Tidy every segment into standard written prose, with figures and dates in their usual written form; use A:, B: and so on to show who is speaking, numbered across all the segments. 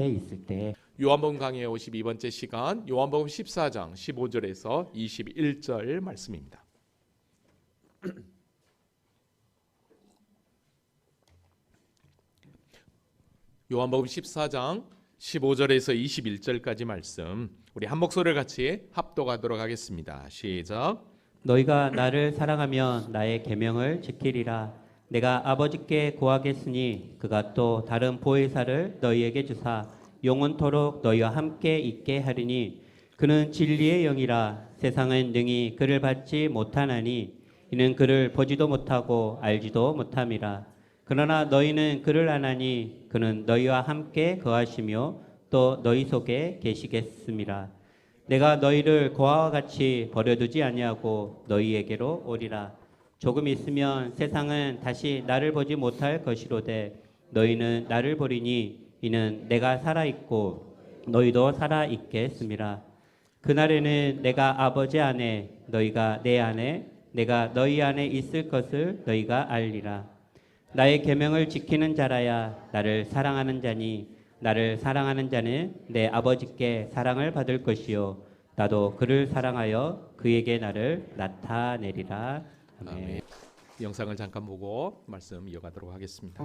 A: 있을 때
B: 요한복음 강의 52번째 시간 요한복음 14장 15절에서 21절 말씀입니다. 요한복음 14장 15절에서 21절까지 말씀 우리 한 목소리를 같이 합독하도록 하겠습니다. 시작.
A: 너희가 나를 사랑하면 나의 계명을 지키리라. 내가 아버지께 구하겠으니 그가 또 다른 보혜사를 너희에게 주사 영원토록 너희와 함께 있게 하리니 그는 진리의 영이라. 세상은 능히 그를 받지 못하나니 이는 그를 보지도 못하고 알지도 못함이라. 그러나 너희는 그를 아나니 그는 너희와 함께 거하시며 또 너희 속에 계시겠음이라. 내가 너희를 고아와 같이 버려두지 아니하고 너희에게로 오리라. 조금 있으면 세상은 다시 나를 보지 못할 것이로되 너희는 나를 보리니 이는 내가 살아있고 너희도 살아있겠음이라. 그날에는 내가 아버지 안에 너희가 내 안에 내가 너희 안에 있을 것을 너희가 알리라. 나의 계명을 지키는 자라야 나를 사랑하는 자니 나를 사랑하는 자는 내 아버지께 사랑을 받을 것이요 나도 그를 사랑하여 그에게 나를 나타내리라. 아멘.
B: 아멘. 영상을 잠깐 보고 말씀 이어가도록 하겠습니다.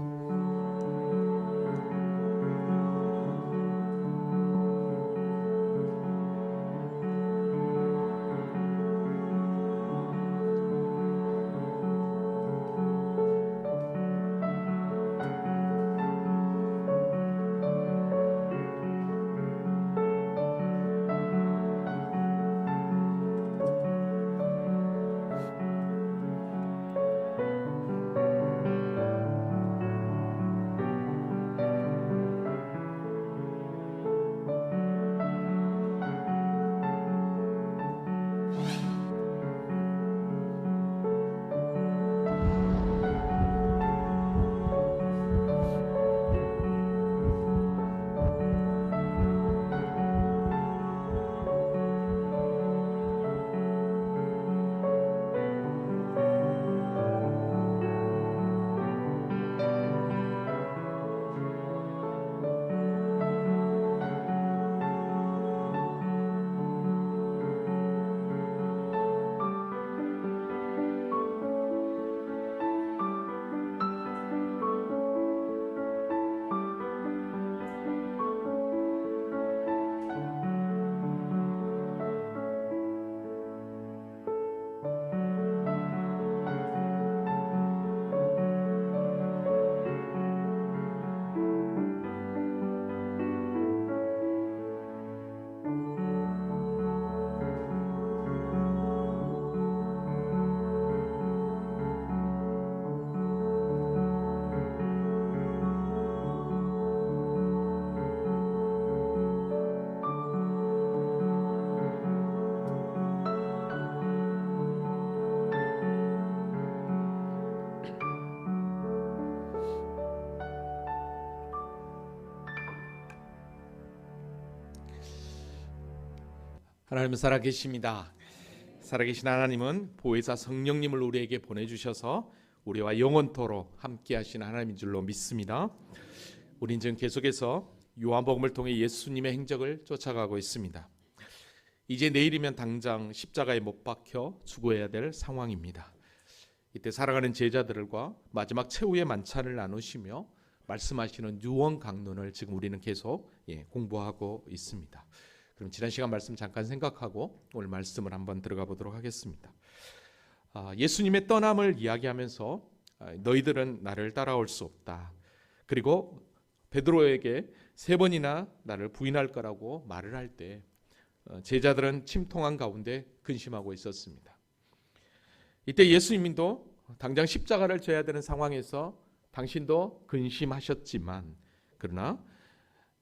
B: 하나님은 살아계십니다. 살아계신 하나님은 보혜사 성령님을 우리에게 보내주셔서 우리와 영원토록 함께하신 하나님인 줄로 믿습니다. 우린 지금 계속해서 요한복음을 통해 예수님의 행적을 쫓아가고 있습니다. 이제 내일이면 당장 십자가에 못 박혀 죽어야 될 상황입니다. 이때 살아가는 제자들과 마지막 최후의 만찬을 나누시며 말씀하시는 유언 강론을 지금 우리는 계속 공부하고 있습니다. 그럼 지난 시간 말씀 잠깐 생각하고 오늘 말씀을 한번 들어가 보도록 하겠습니다. 예수님의 떠남을 이야기하면서 너희들은 나를 따라올 수 없다. 그리고 베드로에게 3번이나 나를 부인할 거라고 말을 할 때 제자들은 침통한 가운데 근심하고 있었습니다. 이때 예수님도 당장 십자가를 져야 되는 상황에서 당신도 근심하셨지만 그러나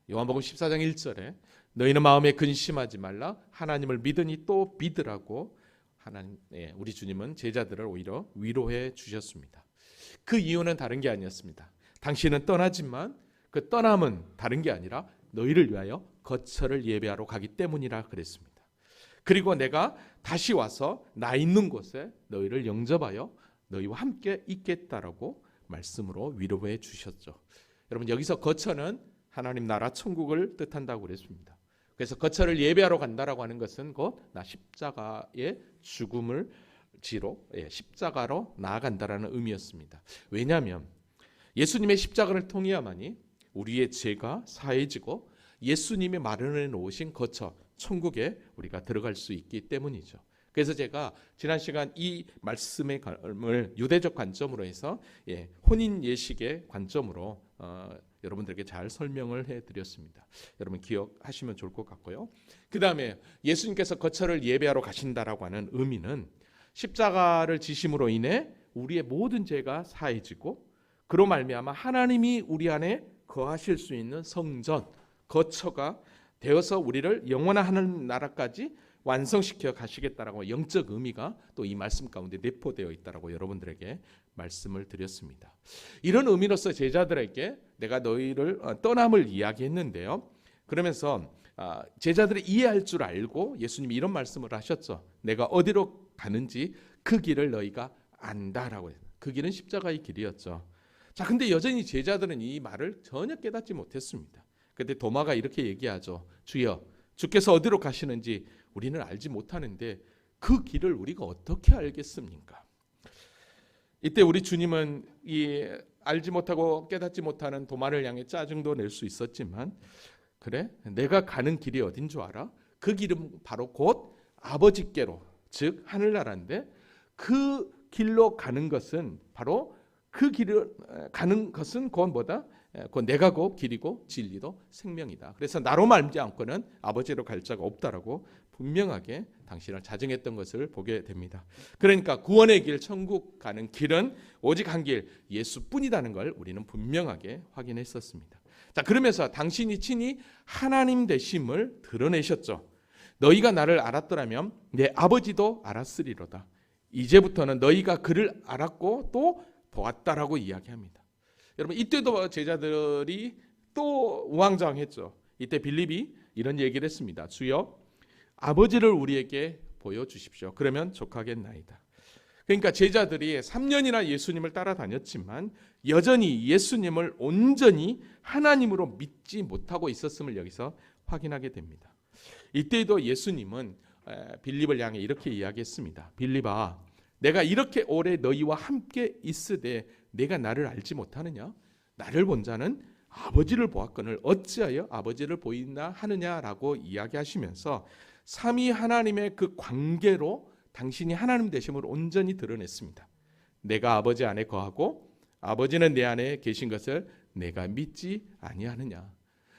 B: 요한복음 14장 1절에 너희는 마음에 근심하지 말라 하나님을 믿으니 또 믿으라고 하나님, 우리 주님은 제자들을 오히려 위로해 주셨습니다. 그 이유는 다른 게 아니었습니다. 당신은 떠나지만 그 떠남은 다른 게 아니라 너희를 위하여 거처를 예배하러 가기 때문이라 그랬습니다. 그리고 내가 다시 와서 나 있는 곳에 너희를 영접하여 너희와 함께 있겠다라고 말씀으로 위로해 주셨죠. 여러분 여기서 거처는 하나님 나라 천국을 뜻한다고 그랬습니다. 그래서 거처를 예배하러 간다라고 하는 것은 곧 나 십자가의 죽음을 지로 십자가로 나아간다라는 의미였습니다. 왜냐하면 예수님의 십자가를 통해야만이 우리의 죄가 사해지고 예수님이 마련해 놓으신 거처 천국에 우리가 들어갈 수 있기 때문이죠. 그래서 제가 지난 시간 이 말씀의 관점을 유대적 관점으로 해서 혼인 예식의 관점으로 여러분들에게 잘 설명을 해드렸습니다. 여러분 기억하시면 좋을 것 같고요. 그 다음에 예수님께서 거처를 예배하러 가신다라고 하는 의미는 십자가를 지심으로 인해 우리의 모든 죄가 사해지고 그로 말미암아 하나님이 우리 안에 거하실 수 있는 성전, 거처가 되어서 우리를 영원한 하늘 나라까지 완성시켜 가시겠다라고 영적 의미가 또 이 말씀 가운데 내포되어 있다라고 여러분들에게 말씀을 드렸습니다. 이런 의미로서 제자들에게 내가 너희를 떠남을 이야기했는데요. 그러면서 제자들이 이해할 줄 알고 예수님이 이런 말씀을 하셨죠. 내가 어디로 가는지 그 길을 너희가 안다라고 해요. 그 길은 십자가의 길이었죠. 자, 근데 여전히 제자들은 이 말을 전혀 깨닫지 못했습니다. 그때 도마가 이렇게 얘기하죠. 주여, 주께서 어디로 가시는지 우리는 알지 못하는데 그 길을 우리가 어떻게 알겠습니까? 이때 우리 주님은 이 알지 못하고 깨닫지 못하는 도마를 향해 짜증도 낼 수 있었지만, 그래? 내가 가는 길이 어딘 줄 알아? 그 길은 바로 곧 아버지께로, 즉 하늘나라인데 그 길로 가는 것은 바로 그 길을 가는 것은 곧 뭐다? 곧 내가 곧 길이고 진리도 생명이다. 그래서 나로 말지 않고는 아버지로 갈 자가 없다라고 분명하게 당신을 자증했던 것을 보게 됩니다. 그러니까 구원의 길, 천국 가는 길은 오직 한 길, 예수뿐이라는 걸 우리는 분명하게 확인했었습니다. 자, 그러면서 당신이 친히 하나님 되심을 드러내셨죠. 너희가 나를 알았더라면 내 아버지도 알았으리로다. 이제부터는 너희가 그를 알았고 또 보았다라고 이야기합니다. 여러분, 이때도 제자들이 또 우왕좌왕했죠. 이때 빌립이 이런 얘기를 했습니다. 주여, 아버지를 우리에게 보여주십시오. 그러면 족하겠나이다. 그러니까 제자들이 3년이나 예수님을 따라다녔지만 여전히 예수님을 온전히 하나님으로 믿지 못하고 있었음을 여기서 확인하게 됩니다. 이때도 예수님은 빌립을 향해 이렇게 이야기했습니다. 빌립아, 내가 이렇게 오래 너희와 함께 있으되 내가 나를 알지 못하느냐? 나를 본 자는 아버지를 보았거늘 어찌하여 아버지를 보이나 하느냐라고 이야기하시면서 삼위 하나님의 그 관계로 당신이 하나님 되심을 온전히 드러냈습니다. 내가 아버지 안에 거하고 아버지는 내 안에 계신 것을 내가 믿지 아니하느냐?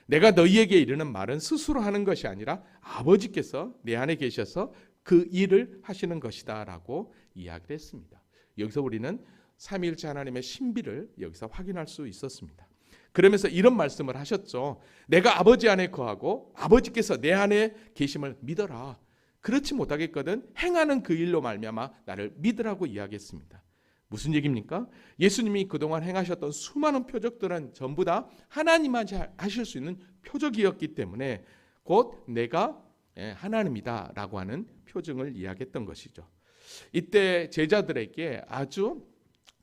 B: 내가 너희에게 이르는 말은 스스로 하는 것이 아니라 아버지께서 내 안에 계셔서 그 일을 하시는 것이다 라고 이야기를 했습니다. 여기서 우리는 삼위일체 하나님의 신비를 여기서 확인할 수 있었습니다. 그러면서 이런 말씀을 하셨죠. 내가 아버지 안에 거하고 아버지께서 내 안에 계심을 믿어라. 그렇지 못하겠거든 행하는 그 일로 말미암아 나를 믿으라고 이야기했습니다. 무슨 얘기입니까? 예수님이 그동안 행하셨던 수많은 표적들은 전부 다 하나님만 하실 수 있는 표적이었기 때문에 곧 내가 하나님이다 라고 하는 표징을 이야기했던 것이죠. 이때 제자들에게 아주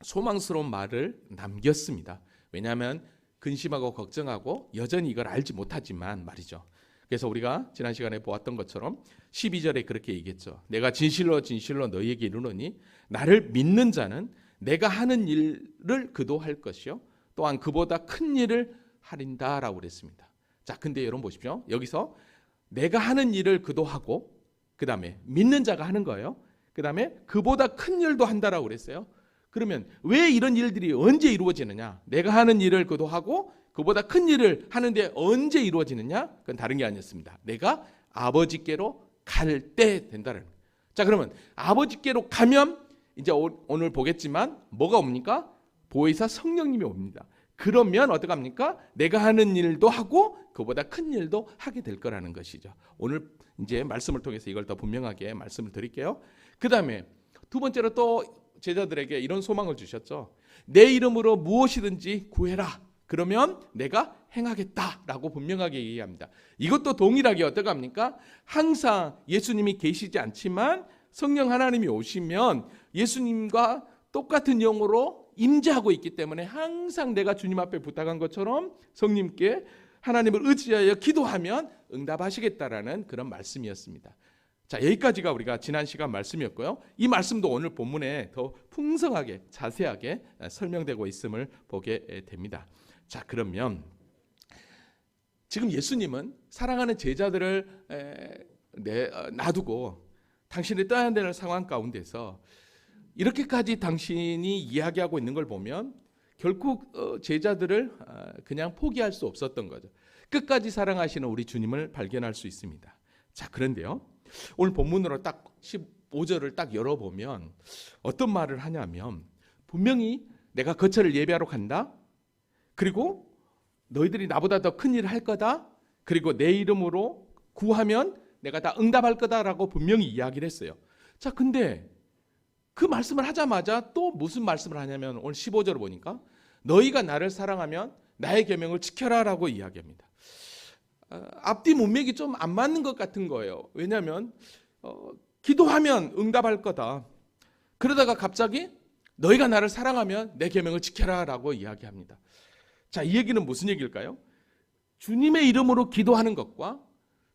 B: 소망스러운 말을 남겼습니다. 왜냐하면 근심하고 걱정하고 여전히 이걸 알지 못하지만 말이죠. 그래서 우리가 지난 시간에 보았던 것처럼 12절에 그렇게 얘기했죠. 내가 진실로 진실로 너희에게 이르노니 나를 믿는 자는 내가 하는 일을 그도 할 것이요 또한 그보다 큰 일을 하린다라고 그랬습니다. 자, 근데 여러분 보십시오. 여기서 내가 하는 일을 그도 하고 그 다음에 믿는 자가 하는 거예요. 그 다음에 그보다 큰 일도 한다라고 그랬어요. 그러면 왜 이런 일들이 언제 이루어지느냐? 내가 하는 일을 그도 하고 그보다 큰 일을 하는데 언제 이루어지느냐? 그건 다른 게 아니었습니다. 내가 아버지께로 갈 때 된다는 거예요. 자, 그러면 아버지께로 가면 이제 오늘 보겠지만 뭐가 옵니까? 보혜사 성령님이 옵니다. 그러면 어떡합니까? 내가 하는 일도 하고 그보다 큰 일도 하게 될 거라는 것이죠. 오늘 이제 말씀을 통해서 이걸 더 분명하게 말씀을 드릴게요. 그 다음에 두 번째로 또 제자들에게 이런 소망을 주셨죠. 내 이름으로 무엇이든지 구해라. 그러면 내가 행하겠다라고 분명하게 얘기합니다. 이것도 동일하게 어떡합니까? 항상 예수님이 계시지 않지만 성령 하나님이 오시면 예수님과 똑같은 영으로 임재하고 있기 때문에 항상 내가 주님 앞에 부탁한 것처럼 성님께 하나님을 의지하여 기도하면 응답하시겠다라는 그런 말씀이었습니다. 자, 여기까지가 우리가 지난 시간 말씀이었고요. 이 말씀도 오늘 본문에 더 풍성하게 자세하게 설명되고 있음을 보게 됩니다. 자, 그러면 지금 예수님은 사랑하는 제자들을 놔두고 당신이 떠나야 되는 상황 가운데서 이렇게까지 당신이 이야기하고 있는 걸 보면 결국 제자들을 그냥 포기할 수 없었던 거죠. 끝까지 사랑하시는 우리 주님을 발견할 수 있습니다. 자, 그런데요, 오늘 본문으로 딱 15절을 딱 열어보면 어떤 말을 하냐면, 분명히 내가 거처를 예배하러 간다, 그리고 너희들이 나보다 더 큰 일을 할 거다, 그리고 내 이름으로 구하면 내가 다 응답할 거다라고 분명히 이야기를 했어요. 자, 근데 그 말씀을 하자마자 또 무슨 말씀을 하냐면 오늘 15절을 보니까 너희가 나를 사랑하면 나의 계명을 지켜라라고 이야기합니다. 앞뒤 문맥이 좀 안 맞는 것 같은 거예요. 왜냐하면 기도하면 응답할 거다, 그러다가 갑자기 너희가 나를 사랑하면 내 계명을 지켜라라고 이야기합니다. 자, 이 얘기는 무슨 얘기일까요? 주님의 이름으로 기도하는 것과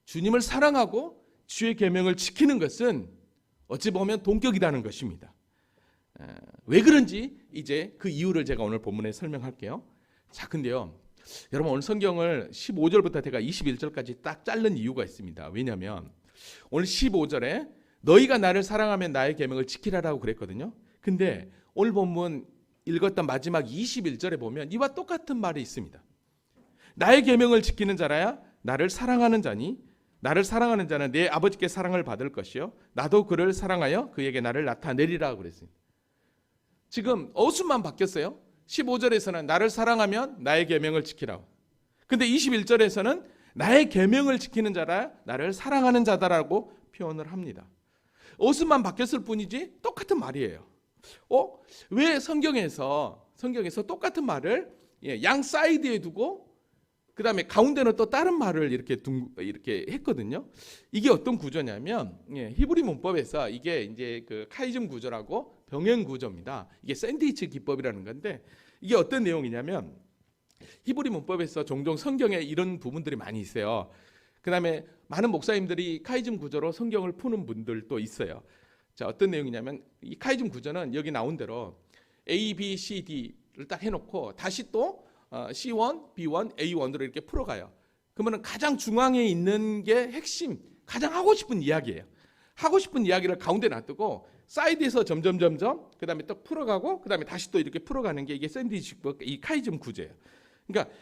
B: 주님을 사랑하고 주의 계명을 지키는 것은 어찌 보면 동격이라는 것입니다. 왜 그런지 이제 그 이유를 제가 오늘 본문에 설명할게요. 자, 근데요, 여러분 오늘 성경을 15절부터 제가 21절까지 딱 자른 이유가 있습니다. 왜냐하면 오늘 15절에 너희가 나를 사랑하면 나의 계명을 지키라라고 그랬거든요. 근데 오늘 본문 읽었던 마지막 21절에 보면 이와 똑같은 말이 있습니다. 나의 계명을 지키는 자라야 나를 사랑하는 자니 나를 사랑하는 자는 내 아버지께 사랑을 받을 것이요 나도 그를 사랑하여 그에게 나를 나타내리라 그랬습니다. 지금 어순만 바뀌었어요. 15절에서는 나를 사랑하면 나의 계명을 지키라고, 근데 21절에서는 나의 계명을 지키는 자라 나를 사랑하는 자다라고 표현을 합니다. 어순만 바뀌었을 뿐이지 똑같은 말이에요. 왜 성경에서 똑같은 말을 양 사이드에 두고 그 다음에 가운데는 또 다른 말을 이렇게 했거든요. 이게 어떤 구조냐면 히브리 문법에서 이게 이제 그 카이즘 구조라고 병행 구조입니다. 이게 샌드위치 기법이라는 건데, 이게 어떤 내용이냐면 히브리 문법에서 종종 성경에 이런 부분들이 많이 있어요. 그 다음에 많은 목사님들이 카이즘 구조로 성경을 푸는 분들도 있어요. 자, 어떤 내용이냐면 이 카이즘 구조는 여기 나온 대로 A, B, C, D를 딱 해놓고 다시 또 C1, B1, A1으로 이렇게 풀어가요. 그러면 가장 중앙에 있는 게 핵심, 가장 하고 싶은 이야기예요. 하고 싶은 이야기를 가운데 놔두고 사이드에서 점점 그 다음에 또 풀어가고 그 다음에 다시 또 이렇게 풀어가는 게 이게 샌드위치 이 카이즘 구조예요. 그러니까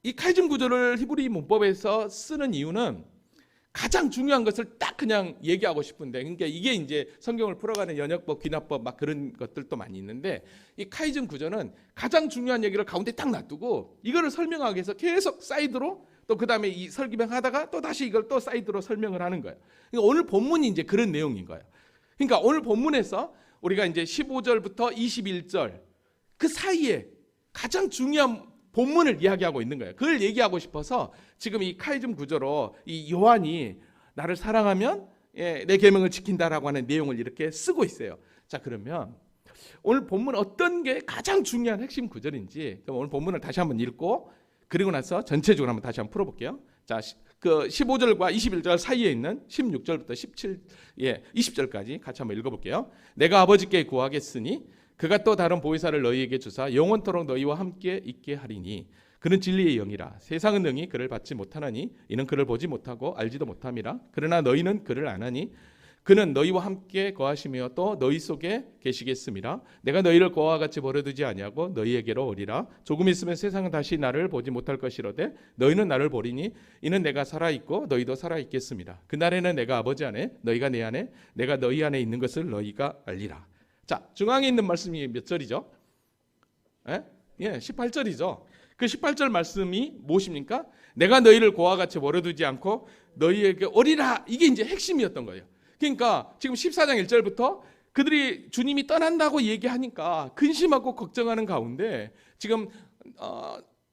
B: 이 카이즘 구조를 히브리 문법에서 쓰는 이유는 가장 중요한 것을 딱 그냥 얘기하고 싶은데, 그러니까 이게 이제 성경을 풀어가는 연역법, 귀납법 막 그런 것들도 많이 있는데, 이 카이즘 구조는 가장 중요한 얘기를 가운데 딱 놔두고 이거를 설명하기 위해서 계속 사이드로 또 그 다음에 이 설교명 하다가 또 다시 이걸 또 사이드로 설명을 하는 거예요. 그러니까 오늘 본문이 이제 그런 내용인 거예요. 그러니까 오늘 본문에서 우리가 이제 15절부터 21절 그 사이에 가장 중요한 본문을 이야기하고 있는 거예요. 그걸 얘기하고 싶어서 지금 이 카이즘 구조로 이 요한이 나를 사랑하면 내 계명을 지킨다라고 하는 내용을 이렇게 쓰고 있어요. 자, 그러면 오늘 본문 어떤 게 가장 중요한 핵심 구절인지 그럼 오늘 본문을 다시 한번 읽고 그리고 나서 전체적으로 한번 다시 한번 풀어볼게요. 자, 그 15절과 21절 사이에 있는 16절부터 20절까지 같이 한번 읽어볼게요. 내가 아버지께 구하겠으니 그가 또 다른 보혜사를 너희에게 주사 영원토록 너희와 함께 있게 하리니 그는 진리의 영이라. 세상은 능히 그를 받지 못하나니 이는 그를 보지 못하고 알지도 못함이라. 그러나 너희는 그를 아나니 그는 너희와 함께 거하시며 또 너희 속에 계시겠음이라. 내가 너희를 고아와 같이 버려두지 아니하고 너희에게로 오리라. 조금 있으면 세상은 다시 나를 보지 못할 것이로되 너희는 나를 보리니 이는 내가 살아있고 너희도 살아있겠습니다. 그날에는 내가 아버지 안에 너희가 내 안에 내가 너희 안에 있는 것을 너희가 알리라. 자, 중앙에 있는 말씀이 몇 절이죠? 18절이죠. 그 18절 말씀이 무엇입니까? 내가 너희를 고아와 같이 버려두지 않고 너희에게 오리라. 이게 이제 핵심이었던 거예요. 그러니까 지금 14장 1절부터 그들이 주님이 떠난다고 얘기하니까 근심하고 걱정하는 가운데 지금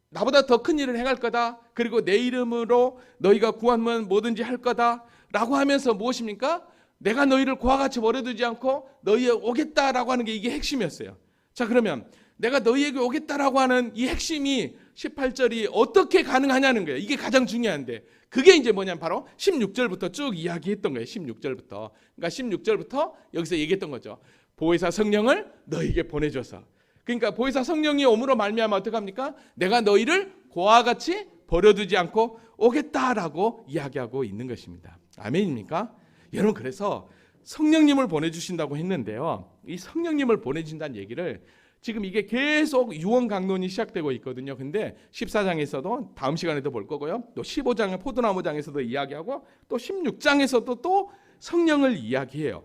B: 나보다 더 큰 일을 행할 거다. 그리고 내 이름으로 너희가 구하면 뭐든지 할 거다. 라고 하면서 무엇입니까? 내가 너희를 고아와 같이 버려두지 않고 너희에 오겠다라고 하는 게 이게 핵심이었어요. 자, 그러면 내가 너희에게 오겠다라고 하는 이 핵심이 18절이 어떻게 가능하냐는 거예요. 이게 가장 중요한데 그게 이제 뭐냐면 바로 16절부터 쭉 이야기했던 거예요. 16절부터. 그러니까 16절부터 여기서 얘기했던 거죠. 보혜사 성령을 너희에게 보내줘서. 그러니까 보혜사 성령이 오므로 말미암아 어떡합니까? 내가 너희를 고아와 같이 버려두지 않고 오겠다라고 이야기하고 있는 것입니다. 아멘입니까? 여러분 그래서 성령님을 보내주신다고 했는데요. 이 성령님을 보내준다는 얘기를 지금 이게 계속 유언 강론이 시작되고 있거든요. 근데 14장에서도 다음 시간에도 볼 거고요. 또 15장의 포도나무장에서도 이야기하고 또 16장에서도 또 성령을 이야기해요.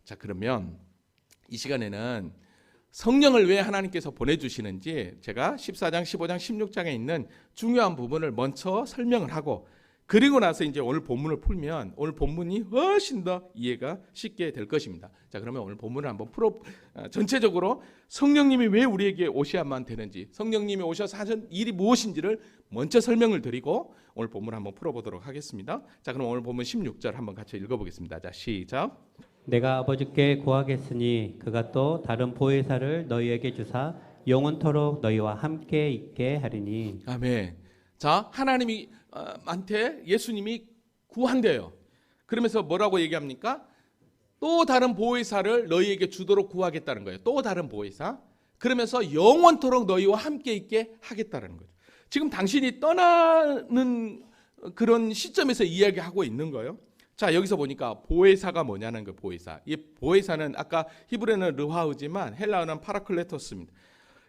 B: 자, 그러면 이 시간에는 성령을 왜 하나님께서 보내주시는지 제가 14장, 15장, 16장에 있는 중요한 부분을 먼저 설명을 하고 그리고 나서 이제 오늘 본문을 풀면 오늘 본문이 훨씬 더 이해가 쉽게 될 것입니다. 자, 그러면 오늘 본문을 한번 전체적으로 성령님이 왜 우리에게 오셔야만 되는지, 성령님이 오셔서 하신 일이 무엇인지를 먼저 설명을 드리고 오늘 본문을 한번 풀어보도록 하겠습니다. 자, 그럼 오늘 본문 16절 한번 같이 읽어보겠습니다. 자, 시작.
A: 내가 아버지께 구하겠으니 그가 또 다른 보혜사를 너희에게 주사 영원토록 너희와 함께 있게 하리니.
B: 아멘. 자, 하나님이 한테 예수님이 구한대요. 그러면서 뭐라고 얘기합니까? 또 다른 보혜사를 너희에게 주도록 구하겠다는 거예요. 또 다른 보혜사. 그러면서 영원토록 너희와 함께 있게 하겠다는 거죠. 지금 당신이 떠나는 그런 시점에서 이야기하고 있는 거예요. 자, 여기서 보니까 보혜사가 뭐냐는 거. 보혜사. 이 보혜사는 아까 히브리어는 르하우지만 헬라어는 파라클레토스입니다.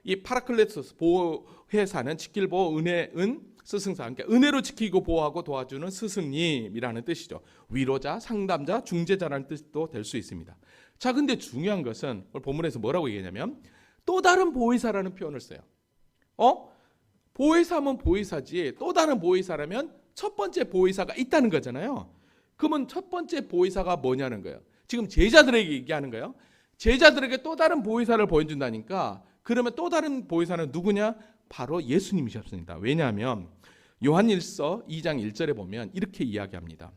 B: 이 파라클레토스 보혜사는 지킬 보호 은혜은 스승사, 그러니까 은혜로 지키고 보호하고 도와주는 스승님이라는 뜻이죠. 위로자, 상담자, 중재자라는 뜻도 될 수 있습니다. 자, 근데 중요한 것은 오늘 본문에서 뭐라고 얘기하냐면 또 다른 보혜사라는 표현을 써요. 보혜사면 보혜사지 또 다른 보혜사라면 첫 번째 보혜사가 있다는 거잖아요. 그러면 첫 번째 보혜사가 뭐냐는 거예요. 지금 제자들에게 얘기하는 거예요. 제자들에게 또 다른 보혜사를 보여준다니까 그러면 또 다른 보혜사는 누구냐? 바로 예수님이셨습니다. 왜냐하면 요한일서 2장 1절에 보면 이렇게 이야기합니다.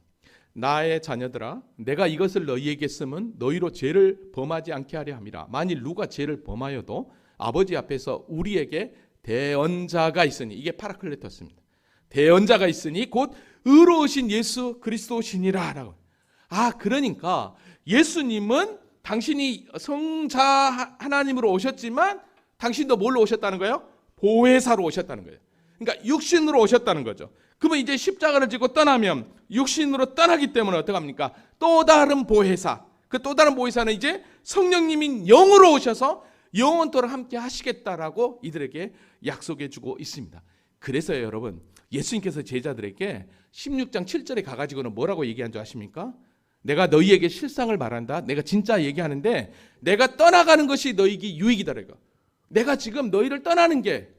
B: 나의 자녀들아 내가 이것을 너희에게 쓰면 너희로 죄를 범하지 않게 하려 함이라. 만일 누가 죄를 범하여도 아버지 앞에서 우리에게 대언자가 있으니 이게 파라클레토스입니다. 대언자가 있으니 곧 의로우신 예수 그리스도시니라 라고. 그러니까 예수님은 당신이 성자 하나님으로 오셨지만 당신도 뭘로 오셨다는 거예요? 보혜사로 오셨다는 거예요. 그러니까 육신으로 오셨다는 거죠. 그러면 이제 십자가를 지고 떠나면 육신으로 떠나기 때문에 어떡합니까? 또 다른 보혜사. 그 또 다른 보혜사는 이제 성령님인 영으로 오셔서 영원토록 함께 하시겠다라고 이들에게 약속해 주고 있습니다. 그래서요, 여러분. 예수님께서 제자들에게 16장 7절에 가가지고는 뭐라고 얘기한 줄 아십니까? 내가 너희에게 실상을 말한다. 내가 진짜 얘기하는데 내가 떠나가는 것이 너희에게 유익이다. 내가 지금 너희를 떠나는 게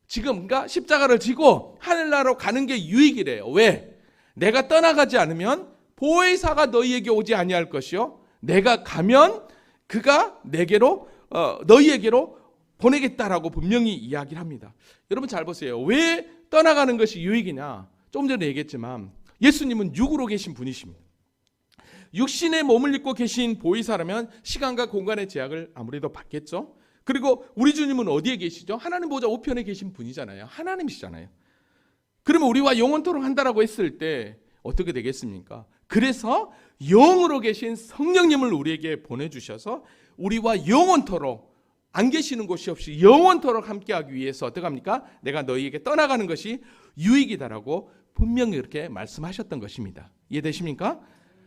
B: 지금 그러니까 십자가를 지고 하늘나라로 가는 게 유익이래요. 왜? 내가 떠나가지 않으면 보혜사가 너희에게 오지 아니할 것이요 내가 가면 그가 내게로 너희에게로 보내겠다라고 분명히 이야기를 합니다. 여러분 잘 보세요. 왜 떠나가는 것이 유익이냐? 조금 전에 얘기했지만 예수님은 육으로 계신 분이십니다. 육신의 몸을 입고 계신 보혜사라면 시간과 공간의 제약을 아무래도 받겠죠. 그리고 우리 주님은 어디에 계시죠? 하나님 보좌 우편에 계신 분이잖아요. 하나님이시잖아요. 그러면 우리와 영원토록 한다라고 했을 때 어떻게 되겠습니까? 그래서 영으로 계신 성령님을 우리에게 보내주셔서 우리와 영원토록 안 계시는 곳이 없이 영원토록 함께하기 위해서 어떻게 합니까? 내가 너희에게 떠나가는 것이 유익이다라고 분명히 그렇게 말씀하셨던 것입니다. 이해되십니까?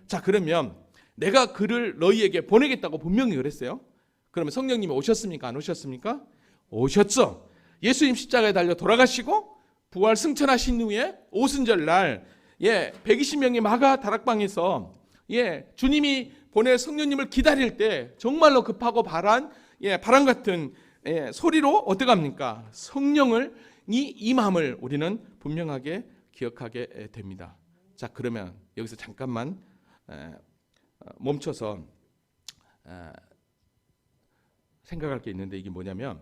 B: 자, 그러면 내가 그를 너희에게 보내겠다고 분명히 그랬어요. 그러면 성령님이 오셨습니까? 안 오셨습니까? 오셨죠. 예수님 십자가에 달려 돌아가시고 부활 승천하신 후에 오순절 날 120명의 마가 다락방에서 주님이 보낼 성령님을 기다릴 때 정말로 급하고 바람 같은 소리로 어떻게 합니까? 성령을 임함을 우리는 분명하게 기억하게 됩니다. 자, 그러면 여기서 잠깐만 멈춰서 생각할 게 있는데 이게 뭐냐면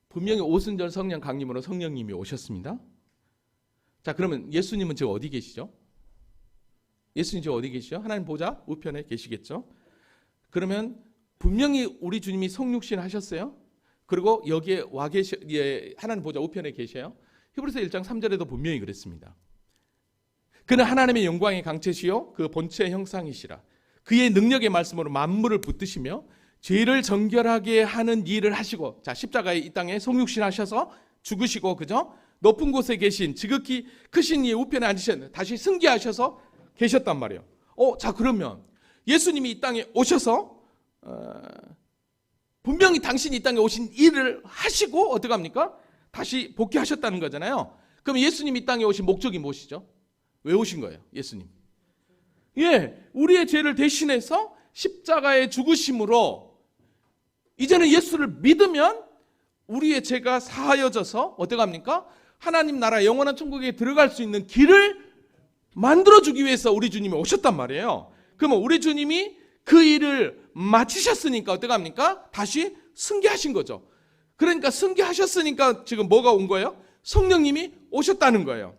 B: 분명히 오순절 성령 강림으로 성령님이 오셨습니다. 자, 그러면 예수님은 지금 어디 계시죠? 예수님 지금 어디 계시죠? 하나님 보좌 우편에 계시겠죠? 그러면 분명히 우리 주님이 성육신 하셨어요. 그리고 여기에 와 계셔, 예, 하나님 보좌 우편에 계셔요. 히브리서 1장 3절에도 분명히 그랬습니다. 그는 하나님의 영광의 강체시요 그 본체의 형상이시라. 그의 능력의 말씀으로 만물을 붙드시며 죄를 정결하게 하는 일을 하시고, 자, 십자가에 이 땅에 성육신 하셔서 죽으시고, 그죠? 높은 곳에 계신 지극히 크신 이의 우편에 앉으셨는데 다시 승계하셔서 계셨단 말이에요. 자, 그러면 예수님이 이 땅에 오셔서 분명히 당신이 이 땅에 오신 일을 하시고 어떻게 합니까? 다시 복귀하셨다는 거잖아요. 그럼 예수님이 이 땅에 오신 목적이 무엇이죠? 왜 오신 거예요? 예수님. 예, 우리의 죄를 대신해서 십자가에 죽으심으로 이제는 예수를 믿으면 우리의 죄가 사하여져서 어떻게 합니까? 하나님 나라 영원한 천국에 들어갈 수 있는 길을 만들어주기 위해서 우리 주님이 오셨단 말이에요. 그러면 우리 주님이 그 일을 마치셨으니까 어떻게 합니까? 다시 승계하신 거죠. 그러니까 승계하셨으니까 지금 뭐가 온 거예요? 성령님이 오셨다는 거예요.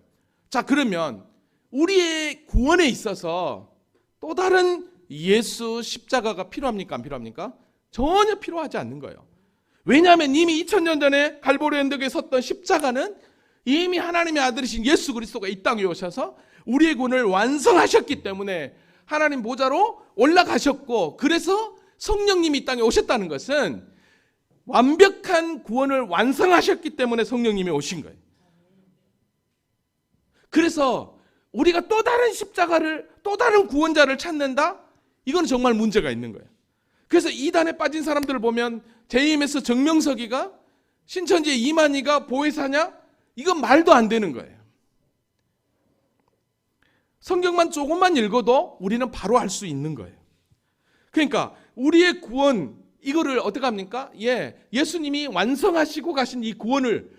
B: 자, 그러면 우리의 구원에 있어서 또 다른 예수 십자가가 필요합니까? 안 필요합니까? 전혀 필요하지 않는 거예요. 왜냐하면 이미 2000년 전에 갈보리 언덕에 섰던 십자가는 이미 하나님의 아들이신 예수 그리스도가 이 땅에 오셔서 우리의 구원을 완성하셨기 때문에 하나님 보좌로 올라가셨고, 그래서 성령님이 이 땅에 오셨다는 것은 완벽한 구원을 완성하셨기 때문에 성령님이 오신 거예요. 그래서 우리가 또 다른 십자가를, 또 다른 구원자를 찾는다? 이건 정말 문제가 있는 거예요. 그래서 이단에 빠진 사람들을 보면 JMS 정명석이가 신천지의 이만희가 보혜사냐? 이건 말도 안 되는 거예요. 성경만 조금만 읽어도 우리는 바로 알 수 있는 거예요. 그러니까 우리의 구원, 이거를 어떻게 합니까? 예수님이 완성하시고 가신 이 구원을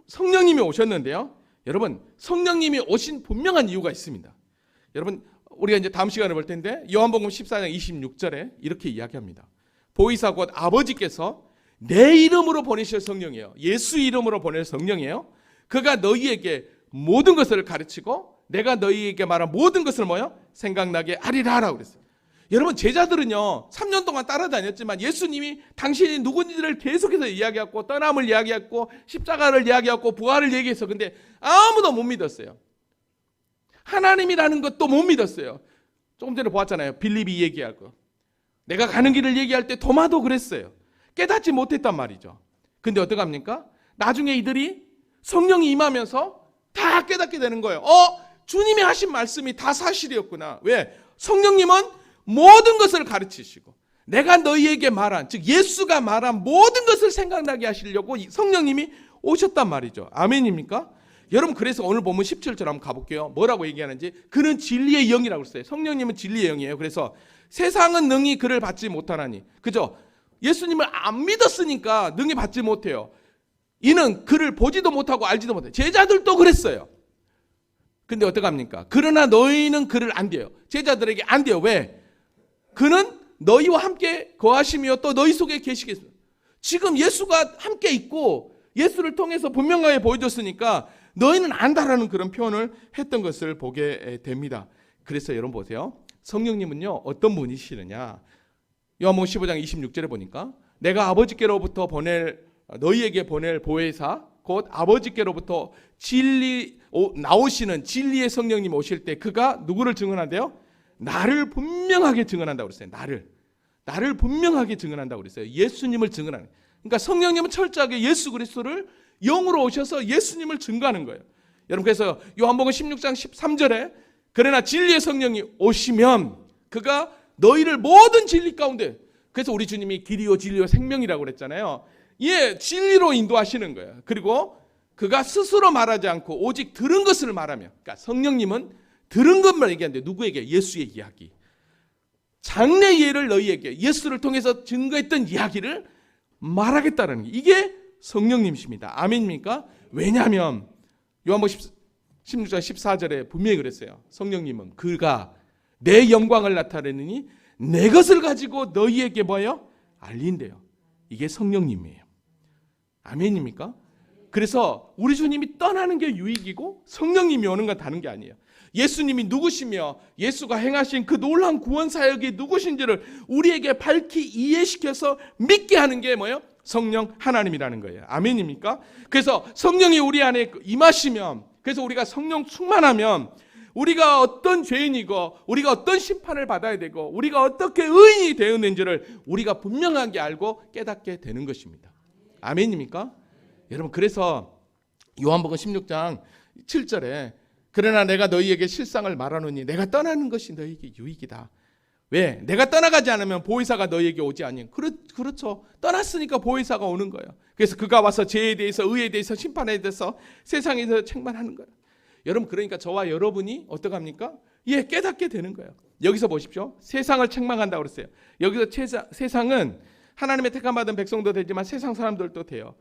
B: 성령님이 오셨는데요. 여러분, 성령님이 오신 분명한 이유가 있습니다. 여러분, 우리가 이제 다음 시간에 볼 텐데 요한복음 14장 26절에 이렇게 이야기합니다. 보이사 곧 아버지께서 내 이름으로 보내실 성령이에요. 예수 이름으로 보낼 성령이에요. 그가 너희에게 모든 것을 가르치고 내가 너희에게 말한 모든 것을 뭐요? 생각나게 하리라 하라고 그랬어요. 여러분, 제자들은요 3년 동안 따라다녔지만 예수님이 당신이 누군지를 계속해서 이야기했고, 떠남을 이야기했고, 십자가를 이야기했고, 부활을 얘기했어. 근데 아무도 못 믿었어요. 하나님이라는 것도 못 믿었어요. 조금 전에 보았잖아요. 빌립이 얘기하고, 내가 가는 길을 얘기할 때 도마도 그랬어요. 깨닫지 못했단 말이죠. 근데 어떡합니까? 나중에 이들이 성령이 임하면서 다 깨닫게 되는 거예요. 주님이 하신 말씀이 다 사실이었구나. 왜? 성령님은 모든 것을 가르치시고 내가 너희에게 말한, 즉 예수가 말한 모든 것을 생각나게 하시려고 성령님이 오셨단 말이죠. 아멘입니까? 여러분, 그래서 오늘 본문 17절 한번 가볼게요. 뭐라고 얘기하는지. 그는 진리의 영이라고 했어요. 성령님은 진리의 영이에요. 그래서 세상은 능히 그를 받지 못하나니, 그죠? 예수님을 안 믿었으니까 능히 받지 못해요. 이는 그를 보지도 못하고 알지도 못해요. 제자들도 그랬어요. 근데 어떡합니까? 그러나 너희는 그를 안 돼요. 제자들에게 안 돼요. 왜? 그는 너희와 함께 거하시며 또 너희 속에 계시겠어요. 지금 예수가 함께 있고 예수를 통해서 분명하게 보여줬으니까 너희는 안다라는 그런 표현을 했던 것을 보게 됩니다. 그래서 여러분 보세요. 성령님은요 어떤 분이시느냐. 요한복음 15장 26절에 보니까 내가 아버지께로부터 너희에게 보낼 보혜사 곧 아버지께로부터 나오시는 진리의 성령님 오실 때 그가 누구를 증언한대요? 나를 분명하게 증언한다고 그랬어요. 나를 분명하게 증언한다고 그랬어요. 예수님을 증언하는. 그러니까 성령님은 철저하게 예수 그리스도를 영으로 오셔서 예수님을 증거하는 거예요. 여러분, 그래서 요한복음 16장 13절에 그러나 진리의 성령이 오시면 그가 너희를 모든 진리 가운데, 그래서 우리 주님이 길이요 진리요 생명이라고 그랬잖아요. 진리로 인도하시는 거예요. 그리고 그가 스스로 말하지 않고 오직 들은 것을 말하며, 그러니까 성령님은 들은 것만 얘기하는데 누구에게? 예수의 이야기. 장래 예를 너희에게 예수를 통해서 증거했던 이야기를 말하겠다는 게, 이게 성령님이십니다. 아멘입니까? 왜냐하면 요한복음 16장 14절에 분명히 그랬어요. 성령님은 그가 내 영광을 나타내느니 내 것을 가지고 너희에게 뭐예요? 알린대요. 이게 성령님이에요. 아멘입니까? 그래서 우리 주님이 떠나는 게 유익이고 성령님이 오는 건 다른 게 아니에요. 예수님이 누구시며 예수가 행하신 그 놀라운 구원 사역이 누구신지를 우리에게 밝히 이해시켜서 믿게 하는 게 뭐예요? 성령 하나님이라는 거예요. 아멘입니까? 그래서 성령이 우리 안에 임하시면, 그래서 우리가 성령 충만하면 우리가 어떤 죄인이고 우리가 어떤 심판을 받아야 되고 우리가 어떻게 의인이 되었는지를 우리가 분명하게 알고 깨닫게 되는 것입니다. 아멘입니까? 여러분, 그래서 요한복음 16장 7절에 그러나 내가 너희에게 실상을 말하노니 내가 떠나는 것이 너희에게 유익이다. 왜? 내가 떠나가지 않으면 보혜사가 너희에게 오지 아니하니. 그렇죠. 떠났으니까 보혜사가 오는 거예요. 그래서 그가 와서 죄에 대해서, 의에 대해서, 심판에 대해서 세상에서 책망하는 거예요. 여러분, 그러니까 저와 여러분이 어떡합니까? 예, 깨닫게 되는 거예요. 여기서 보십시오. 세상을 책망한다고 그랬어요. 여기서 세상은 하나님의 택함받은 백성도 되지만 세상 사람들도 돼요.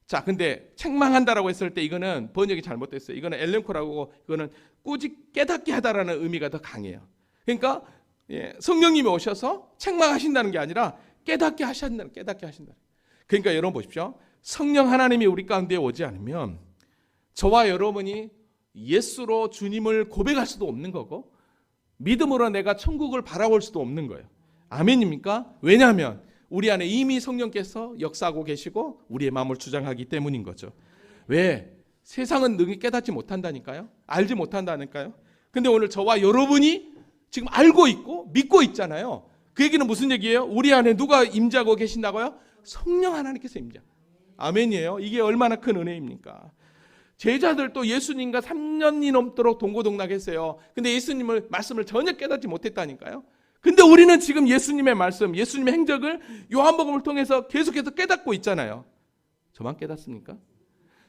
B: 자, 근데 책망한다라고 했을 때 이거는 번역이 잘못됐어요. 이거는 엘렌코라고, 이거는 꾸짖 깨닫게 하다라는 의미가 더 강해요. 그러니까 성령님이 오셔서 책망하신다는 게 아니라 깨닫게 하신다. 그러니까 여러분 보십시오. 성령 하나님이 우리 가운데 오지 않으면 저와 여러분이 예수로 주님을 고백할 수도 없는 거고 믿음으로 내가 천국을 바라볼 수도 없는 거예요. 아멘입니까? 왜냐하면 우리 안에 이미 성령께서 역사하고 계시고 우리의 마음을 주장하기 때문인 거죠. 왜? 세상은 능히 깨닫지 못한다니까요. 알지 못한다니까요. 근데 오늘 저와 여러분이 지금 알고 있고 믿고 있잖아요. 그 얘기는 무슨 얘기예요? 우리 안에 누가 임재하고 계신다고요? 성령 하나님께서 임재. 아멘이에요. 이게 얼마나 큰 은혜입니까? 제자들도 예수님과 3년이 넘도록 동고동락했어요. 근데 예수님의 말씀을 전혀 깨닫지 못했다니까요. 근데 우리는 지금 예수님의 말씀, 예수님의 행적을 요한복음을 통해서 계속해서 깨닫고 있잖아요. 저만 깨닫습니까?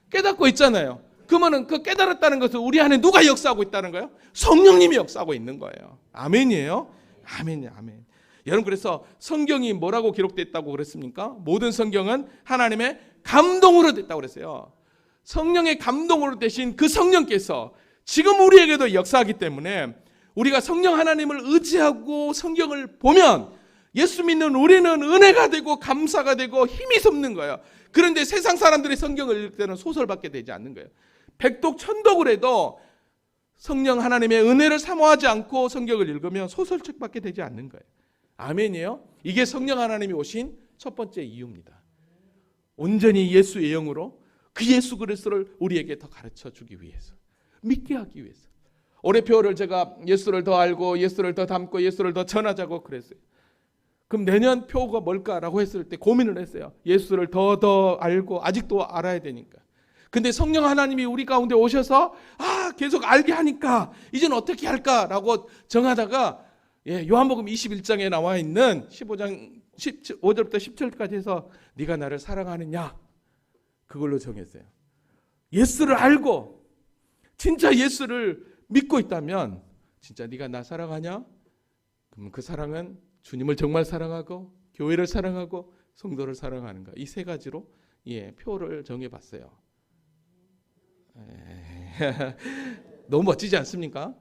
B: 깨닫고 있잖아요. 그러면 그 깨달았다는 것은 우리 안에 누가 역사하고 있다는 거예요? 성령님이 역사하고 있는 거예요. 아멘이에요? 아멘이에요. 아멘. 여러분, 그래서 성경이 뭐라고 기록됐다고 그랬습니까? 모든 성경은 하나님의 감동으로 됐다고 그랬어요. 성령의 감동으로 되신 그 성령께서 지금 우리에게도 역사하기 때문에 우리가 성령 하나님을 의지하고 성경을 보면 예수 믿는 우리는 은혜가 되고 감사가 되고 힘이 솟는 거예요. 그런데 세상 사람들이 성경을 읽을 때는 소설밖에 되지 않는 거예요. 백독 천독을 해도 성령 하나님의 은혜를 사모하지 않고 성경을 읽으면 소설책밖에 되지 않는 거예요. 아멘이에요. 이게 성령 하나님이 오신 첫 번째 이유입니다. 온전히 예수의 영으로 그 예수 그리스도를 우리에게 더 가르쳐 주기 위해서, 믿게 하기 위해서. 올해표를 제가 예수를 더 알고 예수를 더 닮고 예수를 더 전하자고 그랬어요. 그럼 내년 표가 뭘까라고 했을 때 고민을 했어요. 예수를 더 알고 아직도 알아야 되니까. 근데 성령 하나님이 우리 가운데 오셔서 계속 알게 하니까 이제는 어떻게 할까라고 정하다가 요한복음 21장에 나와 있는 15장 5절부터 17절까지 해서 네가 나를 사랑하느냐, 그걸로 정했어요. 예수를 알고 진짜 예수를 믿고 있다면 진짜 네가 나 사랑하냐? 그럼 그 사랑은 주님을 정말 사랑하고 교회를 사랑하고 성도를 사랑하는가, 이 세 가지로 표를 정해봤어요. 너무 멋지지 않습니까?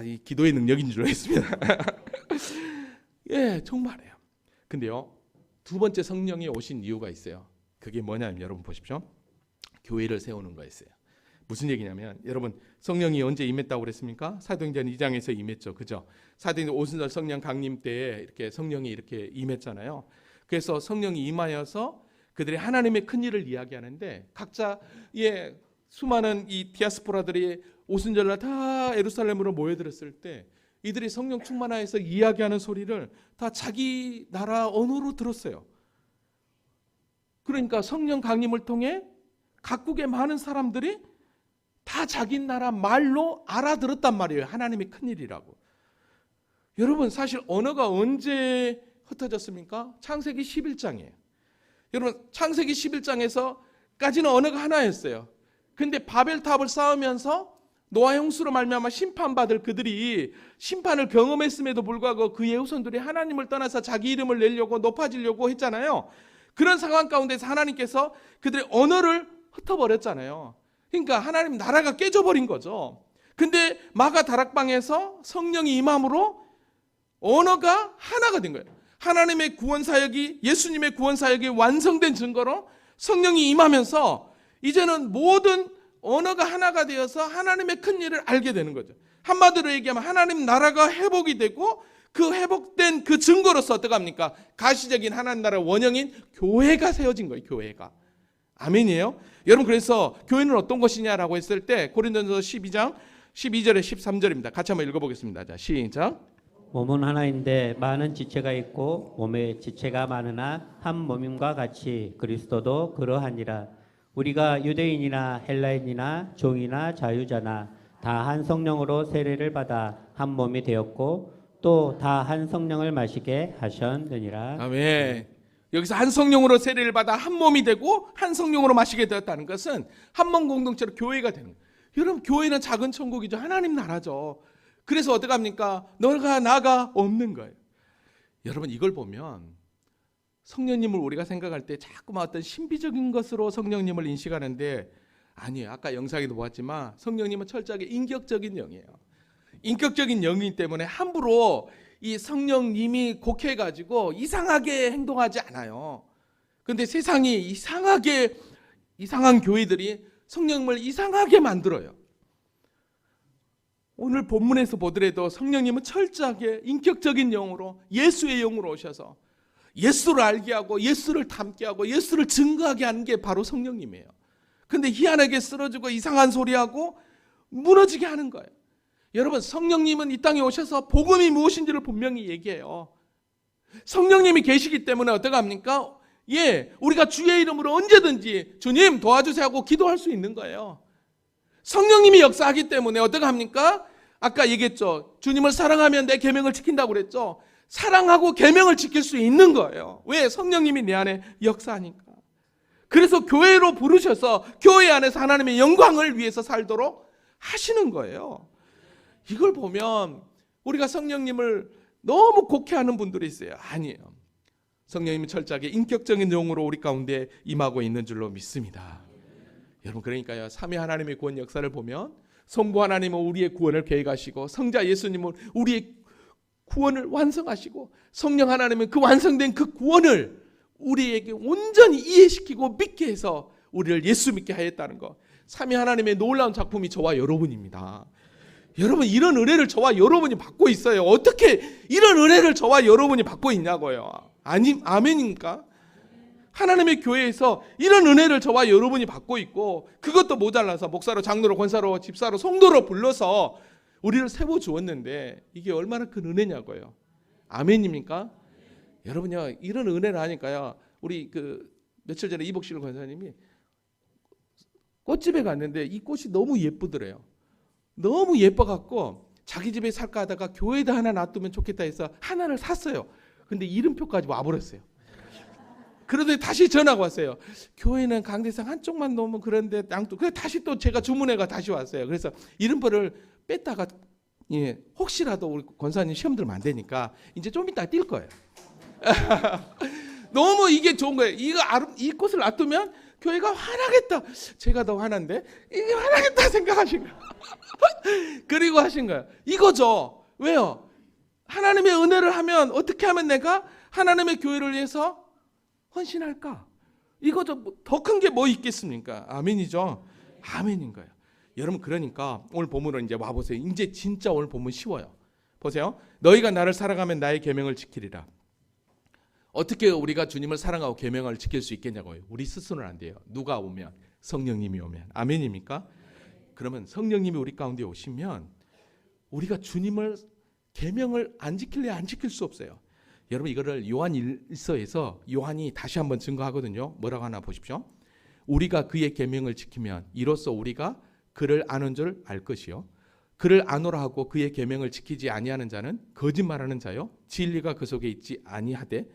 B: 이 기도의 능력인 줄 알겠습니다. 정말이에요. 근데요, 두 번째 성령이 오신 이유가 있어요. 그게 뭐냐면 여러분 보십시오. 교회를 세우는 거였어요. 무슨 얘기냐면 여러분, 성령이 언제 임했다고 그랬습니까? 사도행전 2장에서 임했죠. 그죠? 사도행전 오순절 성령 강림 때 이렇게 성령이 이렇게 임했잖아요. 그래서 성령이 임하여서 그들이 하나님의 큰 일을 이야기하는데 각자 수많은 이 디아스포라들이 오순절날 다 예루살렘으로 모여들었을 때 이들이 성령 충만하여서 이야기하는 소리를 다 자기 나라 언어로 들었어요. 그러니까 성령 강림을 통해 각국의 많은 사람들이 다 자기 나라 말로 알아들었단 말이에요. 하나님의 큰일이라고. 여러분, 사실 언어가 언제 흩어졌습니까? 창세기 11장이에요. 여러분, 창세기 11장에서까지는 언어가 하나였어요. 근데 바벨탑을 쌓으면서 노아 형수로 말미암아 심판받을 그들이 심판을 경험했음에도 불구하고 그의 후손들이 하나님을 떠나서 자기 이름을 내려고 높아지려고 했잖아요. 그런 상황 가운데서 하나님께서 그들의 언어를 흩어버렸잖아요. 그러니까 하나님 나라가 깨져버린 거죠. 근데 마가 다락방에서 성령이 임함으로 언어가 하나가 된 거예요. 하나님의 구원사역이, 예수님의 구원사역이 완성된 증거로 성령이 임하면서 이제는 모든 언어가 하나가 되어서 하나님의 큰 일을 알게 되는 거죠. 한마디로 얘기하면 하나님 나라가 회복이 되고 그 회복된 그 증거로서 어떡합니까? 가시적인 하나님 나라 원형인 교회가 세워진 거예요. 교회가. 아멘이에요. 여러분, 그래서 교회는 어떤 것이냐라고 했을 때 고린도전서 12장 12절에 13절입니다. 같이 한번 읽어보겠습니다. 자, 시작.
A: 몸은 하나인데 많은 지체가 있고 몸에 지체가 많으나 한 몸임과 같이 그리스도도 그러하니라. 우리가 유대인이나 헬라인이나 종이나 자유자나 다 한 성령으로 세례를 받아 한 몸이 되었고 또 다 한 성령을 마시게 하셨느니라.
B: 아멘. 여기서 한 성령으로 세례를 받아 한 몸이 되고 한 성령으로 마시게 되었다는 것은 한 몸 공동체로 교회가 되는 거예요. 여러분, 교회는 작은 천국이죠. 하나님 나라죠. 그래서 어떡합니까? 너가 나가 없는 거예요. 여러분, 이걸 보면 성령님을 우리가 생각할 때 자꾸만 어떤 신비적인 것으로 성령님을 인식하는데 아니에요. 아까 영상에도 보았지만 성령님은 철저하게 인격적인 영이에요. 인격적인 영이기 때문에 함부로 이 성령님이 곡해가지고 이상하게 행동하지 않아요. 그런데 세상이 이상한 교회들이 성령님을 이상하게 만들어요. 오늘 본문에서 보더라도 성령님은 철저하게 인격적인 영으로 예수의 영으로 오셔서 예수를 알게 하고 예수를 닮게 하고 예수를 증거하게 하는 게 바로 성령님이에요. 근데 희한하게 쓰러지고 이상한 소리하고 무너지게 하는 거예요. 여러분, 성령님은 이 땅에 오셔서 복음이 무엇인지를 분명히 얘기해요. 성령님이 계시기 때문에 어떡합니까? 우리가 주의 이름으로 언제든지 주님 도와주세요 하고 기도할 수 있는 거예요. 성령님이 역사하기 때문에 어떡합니까? 아까 얘기했죠. 주님을 사랑하면 내 계명을 지킨다고 그랬죠. 사랑하고 계명을 지킬 수 있는 거예요. 왜? 성령님이 내 안에 역사하니까. 그래서 교회로 부르셔서 교회 안에서 하나님의 영광을 위해서 살도록 하시는 거예요. 이걸 보면 우리가 성령님을 너무 곡해하는 분들이 있어요. 아니에요. 성령님이 철저하게 인격적인 영으로 우리 가운데 임하고 있는 줄로 믿습니다. 여러분, 그러니까요, 삼위 하나님의 구원 역사를 보면 성부 하나님은 우리의 구원을 계획하시고 성자 예수님은 우리의 구원을 완성하시고 성령 하나님은 그 완성된 그 구원을 우리에게 온전히 이해시키고 믿게 해서 우리를 예수 믿게 하였다는 것. 삼위 하나님의 놀라운 작품이 저와 여러분입니다. 여러분, 이런 은혜를 저와 여러분이 받고 있어요. 어떻게 이런 은혜를 저와 여러분이 받고 있냐고요. 아멘입니까? 하나님의 교회에서 이런 은혜를 저와 여러분이 받고 있고 그것도 모자라서 목사로, 장로로, 권사로, 집사로, 성도로 불러서 우리를 세워주었는데 이게 얼마나 큰 은혜냐고요. 아멘입니까? 여러분요, 이런 은혜를 하니까요, 우리 며칠 전에 이복실 권사님이 꽃집에 갔는데 이 꽃이 너무 예쁘더래요. 너무 예뻐갖고 자기 집에 살까 하다가 교회에다 하나 놔두면 좋겠다 해서 하나를 샀어요. 근데 이름표까지 와버렸어요. 그런데 다시 전화가 왔어요. 교회는 강대상 한쪽만 놓으면 그런데 양쪽. 그래서 다시 또 제가 주문해가 다시 왔어요. 그래서 이름표를 뺐다가 혹시라도 우리 권사님 시험 들면 안 되니까 이제 좀 이따 뛸 거예요. 너무 이게 좋은 거예요. 이 꽃을 놔두면 교회가 화나겠다. 제가 더 화난데 이게 화나겠다 생각하신 거예요. 그리고 하신 거예요. 이거죠. 왜요? 하나님의 은혜를 하면 어떻게 하면 내가 하나님의 교회를 위해서 헌신할까? 이거죠. 더 큰 게 뭐 있겠습니까? 아멘이죠. 아멘인 거예요. 여러분, 그러니까 오늘 본문으로 이제 와보세요. 이제 진짜 오늘 본문 쉬워요. 보세요. 너희가 나를 사랑하면 나의 계명을 지키리라. 어떻게 우리가 주님을 사랑하고 계명을 지킬 수 있겠냐고요. 우리 스스로는 안 돼요. 누가 오면? 성령님이 오면. 아멘입니까? 그러면 성령님이 우리 가운데 오시면 우리가 주님을 계명을 안 지킬래 안 지킬 수 없어요. 여러분, 이거를 요한 1서에서 요한이 다시 한번 증거하거든요. 뭐라고 하나 보십시오. 우리가 그의 계명을 지키면 이로써 우리가 그를 아는 줄 알 것이요. 그를 아노라 하고 그의 계명을 지키지 아니하는 자는 거짓말하는 자요. 진리가 그 속에 있지 아니하되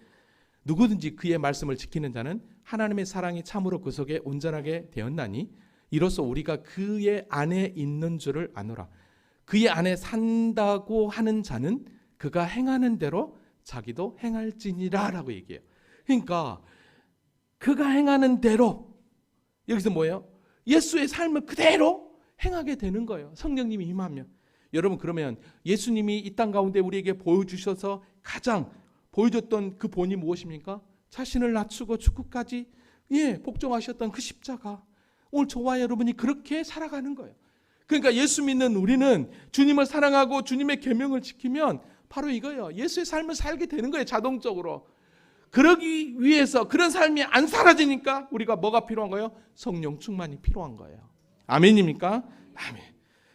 B: 누구든지 그의 말씀을 지키는 자는 하나님의 사랑이 참으로 그 속에 온전하게 되었나니 이로써 우리가 그의 안에 있는 줄을 아노라. 그의 안에 산다고 하는 자는 그가 행하는 대로 자기도 행할지니라 라고 얘기해요. 그러니까 그가 행하는 대로, 여기서 뭐예요? 예수의 삶을 그대로 행하게 되는 거예요. 성령님이 임하면. 여러분, 그러면 예수님이 이 땅 가운데 우리에게 보여주셔서 가장 보여줬던 그 본이 무엇입니까? 자신을 낮추고 죽기까지 복종하셨던 그 십자가. 오늘 저와 여러분이 그렇게 살아가는 거예요. 그러니까 예수 믿는 우리는 주님을 사랑하고 주님의 계명을 지키면 바로 이거예요. 예수의 삶을 살게 되는 거예요. 자동적으로. 그러기 위해서 그런 삶이 안 사라지니까 우리가 뭐가 필요한 거예요? 성령 충만이 필요한 거예요. 아멘입니까? 아멘.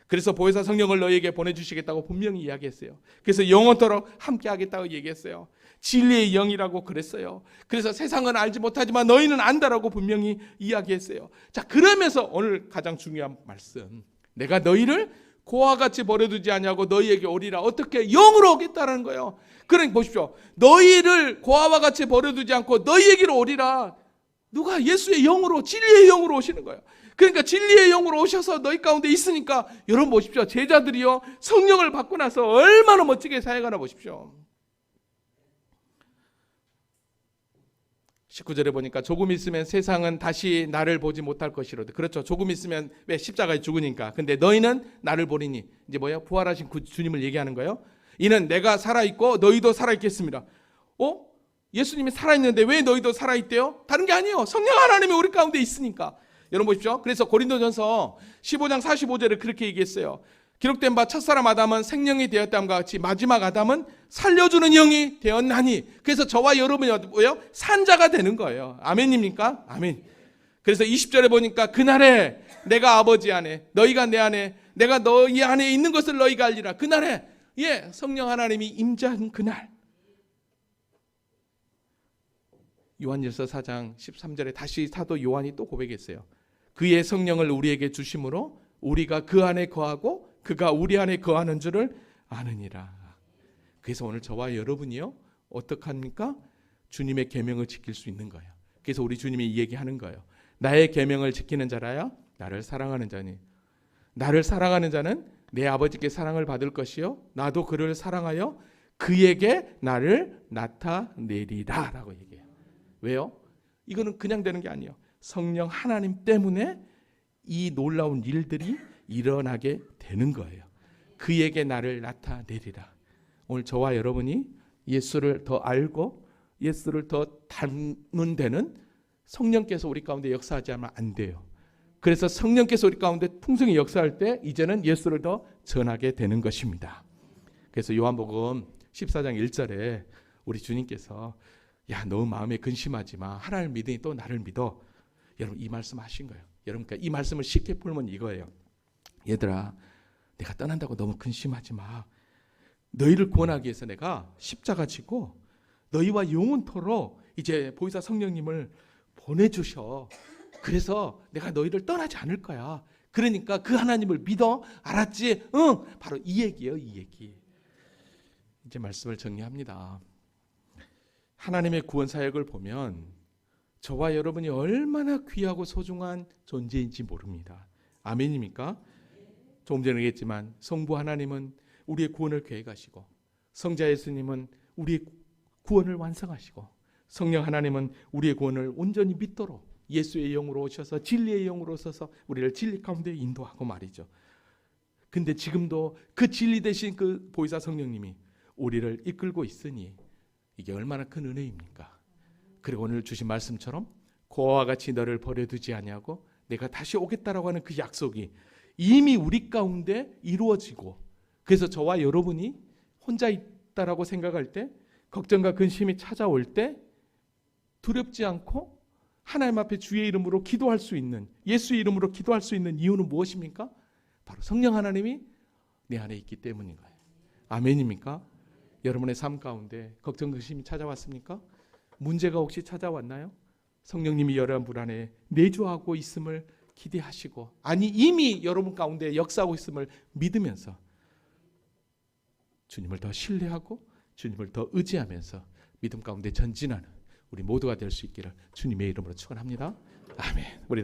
B: 그래서 보혜사 성령을 너희에게 보내주시겠다고 분명히 이야기했어요. 그래서 영원토록 함께 하겠다고 얘기했어요. 진리의 영이라고 그랬어요. 그래서 세상은 알지 못하지만 너희는 안다라고 분명히 이야기했어요. 자, 그러면서 오늘 가장 중요한 말씀, 내가 너희를 고와 같이 버려두지 아니하고 너희에게 오리라. 어떻게? 영으로 오겠다는 거예요. 그러니까 보십시오. 너희를 고아와 같이 버려두지 않고 너희에게로 오리라. 누가? 예수의 영으로, 진리의 영으로 오시는 거예요. 그러니까 진리의 영으로 오셔서 너희 가운데 있으니까 여러분 보십시오. 제자들이요, 성령을 받고 나서 얼마나 멋지게 사역하나 보십시오. 19절에 보니까 조금 있으면 세상은 다시 나를 보지 못할 것이로되. 그렇죠. 조금 있으면 왜? 십자가에 죽으니까. 근데 너희는 나를 보리니. 이제 뭐예요? 부활하신 그 주님을 얘기하는 거예요. 이는 내가 살아있고 너희도 살아있겠습니다. 예수님이 살아있는데 왜 너희도 살아있대요? 다른 게 아니에요. 성령 하나님이 우리 가운데 있으니까. 여러분 보십시오. 그래서 고린도전서 15장 45절에 그렇게 얘기했어요. 기록된 바 첫사람 아담은 생명이 되었다함과 같이 마지막 아담은 살려주는 영이 되었나니. 그래서 저와 여러분이 뭐예요? 산자가 되는 거예요. 아멘입니까? 아멘. 그래서 20절에 보니까 그날에 내가 아버지 안에, 너희가 내 안에, 내가 너희 안에 있는 것을 너희가 알리라. 그날에 성령 하나님이 임재한 그날. 요한일서 4장 13절에 다시 사도 요한이 또 고백했어요. 그의 성령을 우리에게 주심으로 우리가 그 안에 거하고 그가 우리 안에 거하는 줄을 아느니라. 그래서 오늘 저와 여러분이요, 어떡합니까? 주님의 계명을 지킬 수 있는 거예요. 그래서 우리 주님이 이 얘기하는 거예요. 나의 계명을 지키는 자라야 나를 사랑하는 자니. 나를 사랑하는 자는 내 아버지께 사랑을 받을 것이요 나도 그를 사랑하여 그에게 나를 나타내리라 라고 얘기해요. 왜요? 이거는 그냥 되는 게 아니에요. 성령 하나님 때문에 이 놀라운 일들이 일어나게 되는 거예요. 그에게 나를 나타내리라. 오늘 저와 여러분이 예수를 더 알고 예수를 더 닮는 데는 성령께서 우리 가운데 역사하지 않으면 안 돼요. 그래서 성령께서 우리 가운데 풍성히 역사할 때 이제는 예수를 더 전하게 되는 것입니다. 그래서 요한복음 14장 1절에 우리 주님께서 야, 너 마음에 근심하지 마. 하나님을 믿으니 또 나를 믿어. 여러분 이 말씀 하신 거예요. 여러분 이 말씀을 쉽게 풀면 이거예요. 얘들아, 내가 떠난다고 너무 근심하지 마. 너희를 구원하기 위해서 내가 십자가 지고 너희와 영원토록 이제 보혜사 성령님을 보내주셔. 그래서 내가 너희를 떠나지 않을 거야. 그러니까 그 하나님을 믿어. 알았지? 응. 바로 이 얘기예요. 이 얘기. 이제 말씀을 정리합니다. 하나님의 구원 사역을 보면 저와 여러분이 얼마나 귀하고 소중한 존재인지 모릅니다. 아멘입니까? 조금 전에 얘기했지만 성부 하나님은 우리의 구원을 계획하시고 성자 예수님은 우리의 구원을 완성하시고 성령 하나님은 우리의 구원을 온전히 믿도록 예수의 영으로 오셔서 진리의 영으로 오셔서 우리를 진리 가운데 인도하고 말이죠. 근데 지금도 그 진리 대신 그 보혜사 성령님이 우리를 이끌고 있으니 이게 얼마나 큰 은혜입니까? 그리고 오늘 주신 말씀처럼 고아와 같이 너를 버려두지 아니하고 내가 다시 오겠다라고 하는 그 약속이 이미 우리 가운데 이루어지고, 그래서 저와 여러분이 혼자 있다라고 생각할 때, 걱정과 근심이 찾아올 때 두렵지 않고 하나님 앞에 주의 이름으로 기도할 수 있는, 예수의 이름으로 기도할 수 있는 이유는 무엇입니까? 바로 성령 하나님이 내 안에 있기 때문인 거예요. 아멘입니까? 여러분의 삶 가운데 걱정, 근심이 찾아왔습니까? 문제가 혹시 찾아왔나요? 성령님이 여러분 안에 내주하고 있음을 기대하시고, 아니 이미 여러분 가운데 역사하고 있음을 믿으면서 주님을 더 신뢰하고 주님을 더 의지하면서 믿음 가운데 전진하는 우리 모두가 될 수 있기를 주님의 이름으로 축원합니다. 아멘. 우리